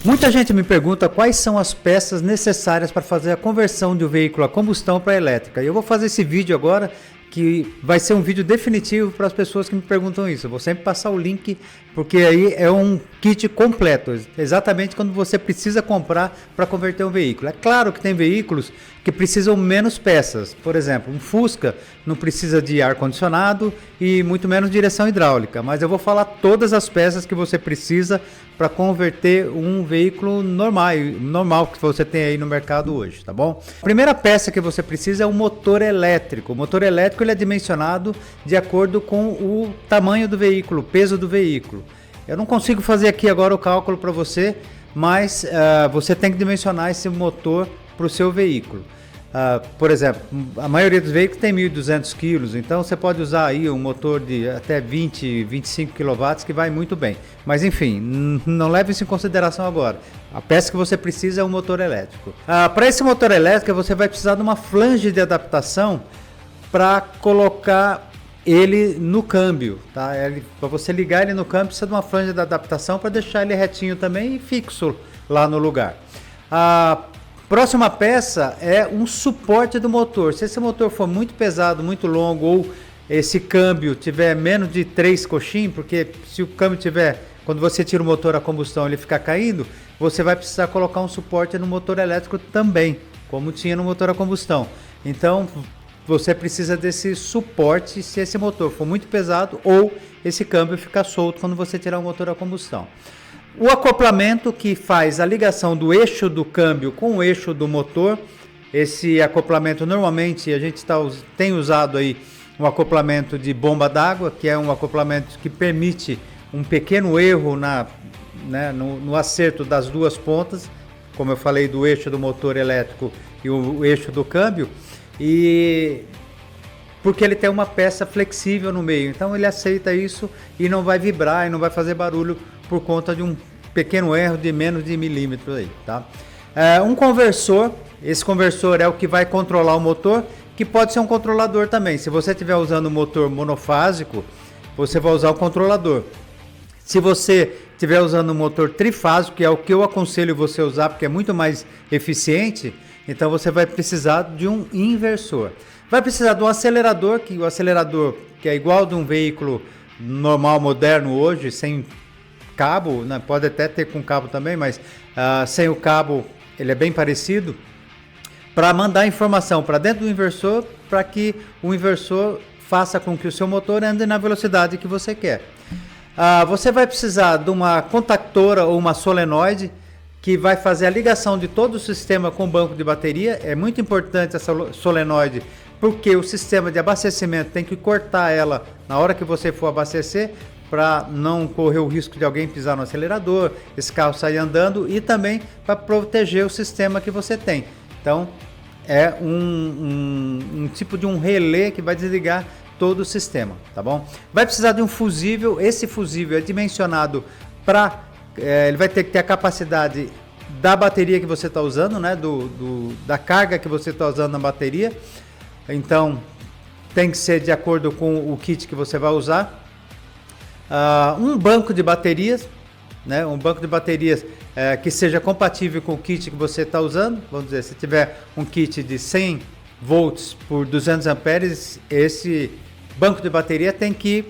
Muita gente me pergunta quais são as peças necessárias para fazer a conversão de um veículo a combustão para elétrica. E eu vou fazer esse vídeo agora, que vai ser um vídeo definitivo para as pessoas que me perguntam isso. Eu vou sempre passar o link, porque aí é um kit completo, exatamente quando você precisa comprar para converter um veículo. É claro que tem veículos que precisam menos peças. Por exemplo, um Fusca não precisa de ar-condicionado e muito menos direção hidráulica. Mas eu vou falar todas as peças que você precisa para converter um veículo normal que você tem aí no mercado hoje, tá bom? A primeira peça que você precisa é o motor elétrico. O motor elétrico ele é dimensionado de acordo com o tamanho do veículo, o peso do veículo. Eu não consigo fazer aqui agora o cálculo para você, mas você tem que dimensionar esse motor para o seu veículo. Por exemplo, a maioria dos veículos tem 1.200 kg, então você pode usar aí um motor de até 20, 25 kW que vai muito bem. Mas enfim, não leve isso em consideração agora. A peça que você precisa é um motor elétrico. Para esse motor elétrico você vai precisar de uma flange de adaptação para colocar ele no câmbio, tá? Para você ligar ele no câmbio precisa de uma flange de adaptação para deixar ele retinho também e fixo lá no lugar. Próxima peça é um suporte do motor. Se esse motor for muito pesado, muito longo, ou esse câmbio tiver menos de 3 coxins, porque se o câmbio tiver, quando você tira o motor a combustão, ele ficar caindo, você vai precisar colocar um suporte no motor elétrico também, como tinha no motor a combustão. Então, você precisa desse suporte se esse motor for muito pesado ou esse câmbio ficar solto quando você tirar o motor a combustão. O acoplamento que faz a ligação do eixo do câmbio com o eixo do motor, esse acoplamento normalmente a gente tem usado aí um acoplamento de bomba d'água, que é um acoplamento que permite um pequeno erro no acerto das duas pontas, como eu falei do eixo do motor elétrico e o eixo do câmbio, e porque ele tem uma peça flexível no meio, então ele aceita isso e não vai vibrar e não vai fazer barulho por conta de um pequeno erro de menos de milímetros aí, tá? Um conversor, esse conversor é o que vai controlar o motor, que pode ser um controlador também. Se você estiver usando um motor monofásico, você vai usar o controlador. Se você estiver usando um motor trifásico, que é o que eu aconselho você usar, porque é muito mais eficiente, então você vai precisar de um inversor. Vai precisar de um acelerador, que o acelerador que é igual de um veículo normal, moderno hoje, sem cabo, né? Pode até ter com cabo também, mas sem o cabo ele é bem parecido, para mandar informação para dentro do inversor, para que o inversor faça com que o seu motor ande na velocidade que você quer. Você vai precisar de uma contactora ou uma solenoide que vai fazer a ligação de todo o sistema com o banco de bateria. É muito importante essa solenoide, porque o sistema de abastecimento tem que cortar ela na hora que você for abastecer, para não correr o risco de alguém pisar no acelerador, esse carro sair andando, e também para proteger o sistema que você tem. Então é um tipo de um relé que vai desligar todo o sistema, tá bom? Vai precisar de um fusível. Esse fusível é dimensionado para ele vai ter que ter a capacidade da bateria que você está usando, né? Da carga que você está usando na bateria. Então tem que ser de acordo com o kit que você vai usar. Um banco de baterias, né? Um banco de baterias que seja compatível com o kit que você está usando. Vamos dizer, se tiver um kit de 100 volts por 200 amperes, esse banco de bateria tem que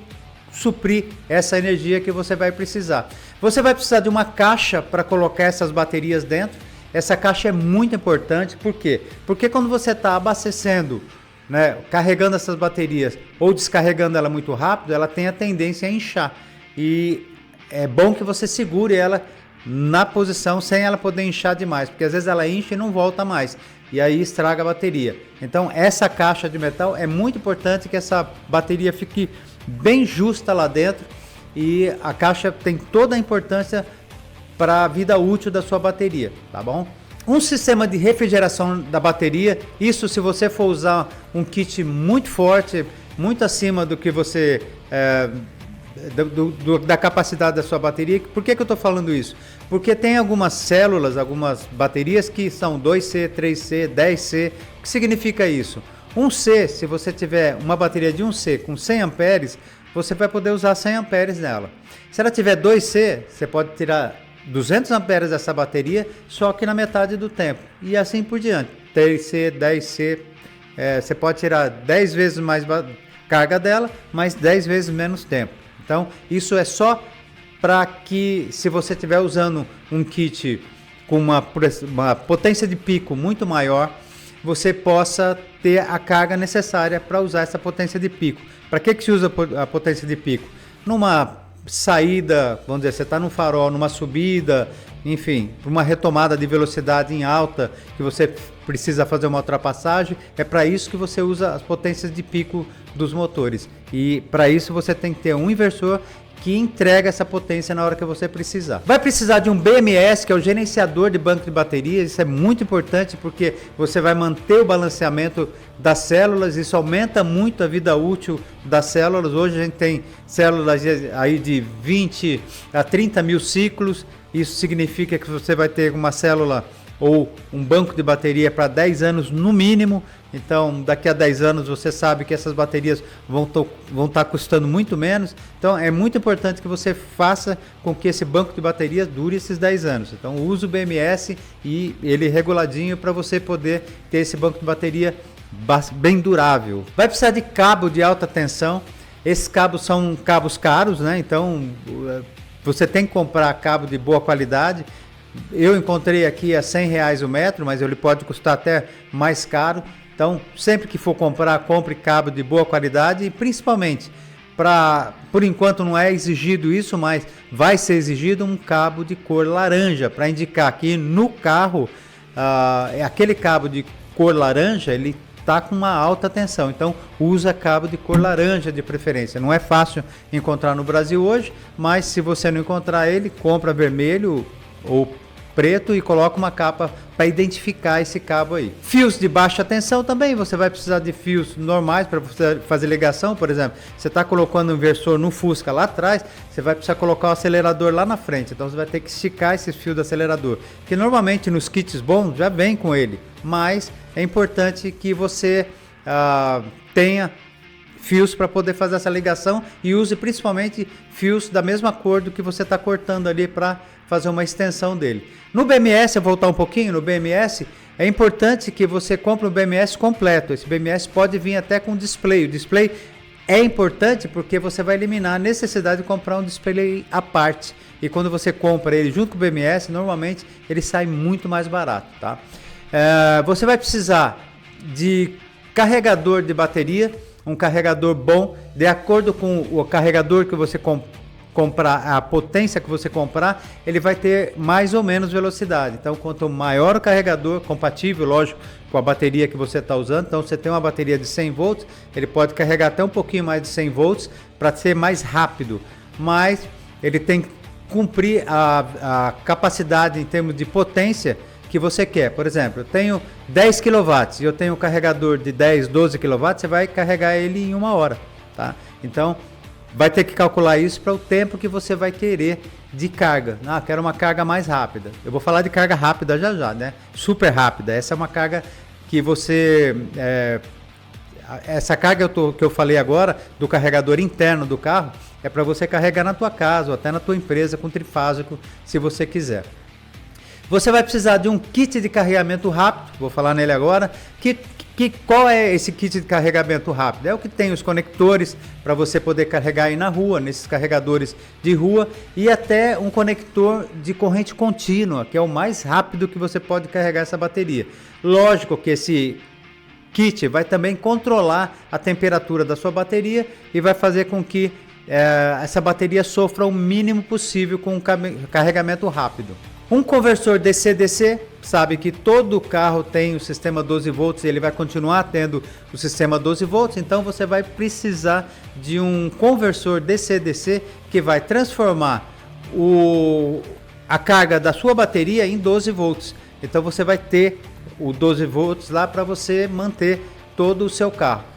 suprir essa energia que você vai precisar. Você vai precisar de uma caixa para colocar essas baterias dentro. Essa caixa é muito importante, por quê? Porque quando você está abastecendo, né, carregando essas baterias ou descarregando ela muito rápido, ela tem a tendência a inchar. E é bom que você segure ela na posição sem ela poder inchar demais, porque às vezes ela incha e não volta mais, e aí estraga a bateria. Então essa caixa de metal é muito importante, que essa bateria fique bem justa lá dentro, e a caixa tem toda a importância para a vida útil da sua bateria, tá bom? Um sistema de refrigeração da bateria, isso se você for usar um kit muito forte, muito acima do que você da capacidade da sua bateria. Por que eu estou falando isso? Porque tem algumas células, algumas baterias que são 2C, 3C, 10C. O que significa isso? 1C, se você tiver uma bateria de 1C com 100 amperes, você vai poder usar 100 amperes nela. Se ela tiver 2C, você pode tirar 200 amperes dessa bateria, só que na metade do tempo. E assim por diante. 3C, 10C, você pode tirar 10 vezes mais carga dela, mas 10 vezes menos tempo. Então, isso é só para que, se você estiver usando um kit com uma potência de pico muito maior, você possa ter a carga necessária para usar essa potência de pico. Para que se usa a potência de pico? Numa saída, vamos dizer, você está num farol, numa subida, enfim, uma retomada de velocidade em alta, que você precisa fazer uma ultrapassagem, é para isso que você usa as potências de pico dos motores. E para isso você tem que ter um inversor que entrega essa potência na hora que você precisar. Vai precisar de um BMS, que é o gerenciador de banco de baterias. Isso é muito importante porque você vai manter o balanceamento das células. Isso aumenta muito a vida útil das células. Hoje a gente tem células aí de 20 a 30 mil ciclos. Isso significa que você vai ter uma célula ou um banco de bateria para 10 anos no mínimo. Então, daqui a 10 anos você sabe que essas baterias vão estar custando muito menos. Então, é muito importante que você faça com que esse banco de baterias dure esses 10 anos. Então, use o BMS e ele reguladinho para você poder ter esse banco de bateria bem durável. Vai precisar de cabo de alta tensão. Esses cabos são cabos caros, né? Então, você tem que comprar cabo de boa qualidade. Eu encontrei aqui a R$100 o metro, mas ele pode custar até mais caro. Então, sempre que for comprar, compre cabo de boa qualidade e principalmente, por enquanto não é exigido isso, mas vai ser exigido um cabo de cor laranja, para indicar que no carro, aquele cabo de cor laranja, ele está com uma alta tensão. Então, usa cabo de cor laranja de preferência. Não é fácil encontrar no Brasil hoje, mas se você não encontrar ele, compra vermelho ou preto e coloca uma capa para identificar esse cabo aí. Fios de baixa tensão também, você vai precisar de fios normais para fazer ligação. Por exemplo, você está colocando um inversor no Fusca lá atrás, você vai precisar colocar o acelerador lá na frente, então você vai ter que esticar esses fios do acelerador, que normalmente nos kits bons já vem com ele, mas é importante que você tenha fios para poder fazer essa ligação e use principalmente fios da mesma cor do que você está cortando ali para fazer uma extensão dele. No BMS, eu vou voltar um pouquinho, no BMS, é importante que você compre um BMS completo. Esse BMS pode vir até com display. O display é importante porque você vai eliminar a necessidade de comprar um display à parte. E quando você compra ele junto com o BMS, normalmente ele sai muito mais barato, tá? Você vai precisar de carregador de bateria, um carregador bom, de acordo com o carregador que você comprar, a potência que você comprar, ele vai ter mais ou menos velocidade. Então, quanto maior o carregador, compatível, lógico, com a bateria que você está usando. Então, você tem uma bateria de 100 volts, ele pode carregar até um pouquinho mais de 100 volts para ser mais rápido, mas ele tem que cumprir a capacidade em termos de potência que você quer. Por exemplo, eu tenho 10 kW e eu tenho um carregador de 10, 12 kW, você vai carregar ele em 1 hora, tá? Então, vai ter que calcular isso para o tempo que você vai querer de carga. Quero uma carga mais rápida. Eu vou falar de carga rápida já, né? Super rápida. Essa é uma carga que você... essa carga que eu falei agora, do carregador interno do carro, é para você carregar na tua casa ou até na tua empresa com trifásico, se você quiser. Você vai precisar de um kit de carregamento rápido, vou falar nele agora. Qual é esse kit de carregamento rápido? É o que tem os conectores para você poder carregar aí na rua, nesses carregadores de rua, e até um conector de corrente contínua, que é o mais rápido que você pode carregar essa bateria. Lógico que esse kit vai também controlar a temperatura da sua bateria e vai fazer com que essa bateria sofra o mínimo possível com o carregamento rápido. Um conversor DC-DC, sabe que todo carro tem o sistema 12 volts e ele vai continuar tendo o sistema 12 volts, então você vai precisar de um conversor DC-DC que vai transformar a carga da sua bateria em 12 volts. Então você vai ter o 12 volts lá para você manter todo o seu carro.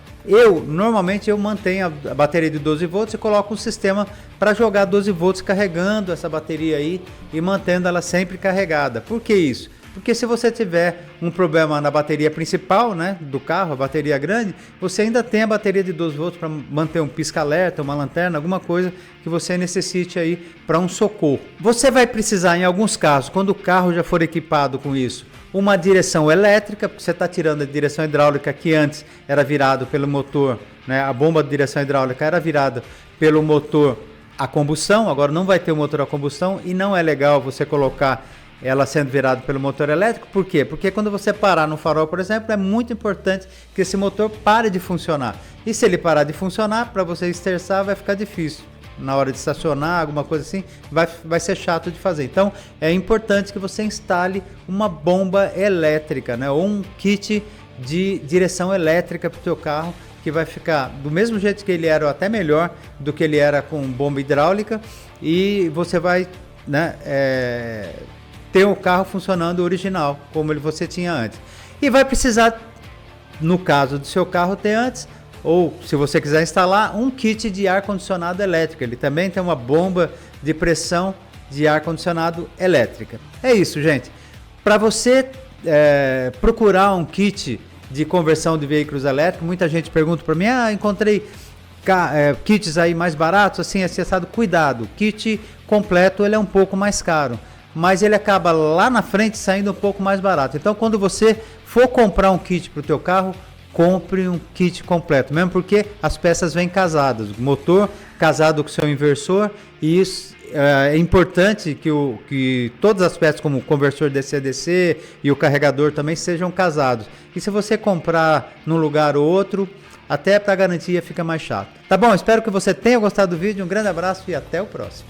Normalmente eu mantenho a bateria de 12 volts e coloco um sistema para jogar 12 volts carregando essa bateria aí e mantendo ela sempre carregada. Por que isso? Porque se você tiver um problema na bateria principal, né, do carro, a bateria grande, você ainda tem a bateria de 12 volts para manter um pisca-alerta, uma lanterna, alguma coisa que você necessite aí para um socorro. Você vai precisar, em alguns casos, quando o carro já for equipado com isso, uma direção elétrica, porque você está tirando a direção hidráulica que antes era virado pelo motor, né, a bomba de direção hidráulica era virada pelo motor a combustão, agora não vai ter o motor a combustão e não é legal você colocar ela sendo virada pelo motor elétrico. Por quê? Porque quando você parar no farol, por exemplo, é muito importante que esse motor pare de funcionar. E se ele parar de funcionar, para você esterçar vai ficar difícil. Na hora de estacionar, alguma coisa assim, vai ser chato de fazer. Então, é importante que você instale uma bomba elétrica, né? Ou um kit de direção elétrica para o seu carro, que vai ficar do mesmo jeito que ele era, ou até melhor do que ele era com bomba hidráulica, e você vai, né, ter o carro funcionando original, como você tinha antes. E vai precisar, no caso do seu carro, ter antes, ou se você quiser instalar, um kit de ar-condicionado elétrico. Ele também tem uma bomba de pressão de ar-condicionado elétrica. É isso, gente. Para você procurar um kit de conversão de veículos elétricos, muita gente pergunta para mim, encontrei kits aí mais baratos, assim, acessado. Cuidado, kit completo ele é um pouco mais caro, mas ele acaba lá na frente saindo um pouco mais barato. Então, quando você for comprar um kit para o teu carro, compre um kit completo, mesmo porque as peças vêm casadas, o motor casado com o seu inversor, e isso é importante que todas as peças, como o conversor DC-DC e o carregador também, sejam casados. E se você comprar num lugar ou outro, até para garantia fica mais chato. Tá bom? Espero que você tenha gostado do vídeo, um grande abraço e até o próximo.